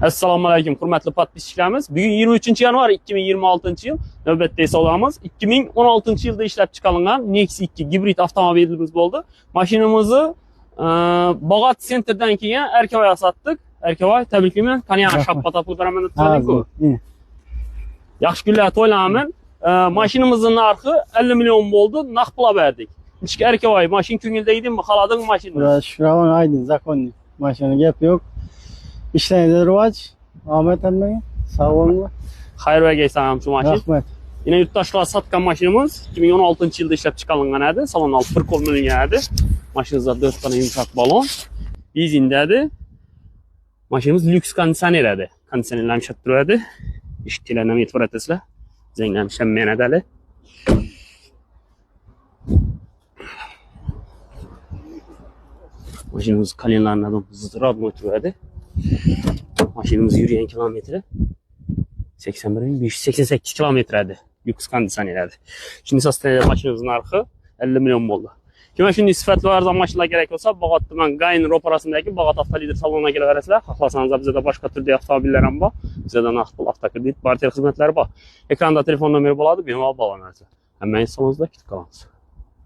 Assalomu alaykum, hurmatli podpischilarimiz. Bugun 23-yanvar 2026-yil. Navbatda esa olamiz. 2016-yilda ishlab chiqarilgan Nexi 2 gibrid avtomobilimiz bo'ldi. Mashinamizni Bog'ot sentrdan keyin Erkavoyga sotdik. Erkavoy, tabriklayman. Qani yana shappa topib beraman deb turdim-ku. Yaxshi kunlar to'ylamin. Mashinamizning narxi 50 million bo'ldi. Naqd pul berdik. Ichki Erkavoy, mashin ko'ngilda edimi? Xohlading mashinani? Shuravan aydin, zakonni. Mashina gap yo'q. İşlerinde rivoj, Ahmet Emre'ye, sağ olun. Xayr vergeysen ham shu mashin. Rahmat. Yine yurtdoshlar sotgan mashinamiz 2016-yilda ishlab chiqarilgan edi. Salon olti 1 qo'l milingan edi. Mashinamizda 4 ta yumshoq balon. Benzin edi. Mashinamiz lyuks konditsioner edi. Konditsionerlar ishlab turadi. Eshiklarni ham e'tibor etasizlar. Zanglar ham shammen edi. Mashinamiz kolenlardan zidroq o'tiradi. Mashinamiz yurgan kilometri 81.588 kilometr edi. Lyuks konditsioner edi. Shunday sostavda mashinamizning narxi 50 million bo'ldi. Kim shunday sifatli va arzon mashinalar kerak bo'lsa, Bog'ot tuman Gayn ro'parasidagi Bog'ot avtolider saloniga kelaverasizlar. Xohlasangiz bizda boshqa turdagi avtomobillar ham bor. Bizda naqd pul, avtokredit, barter xizmatlari bor. Ekranda telefon nomeri bo'ladi, bemalol bog'lanasiz. Hammangiz salomatlikda kutib qolamiz.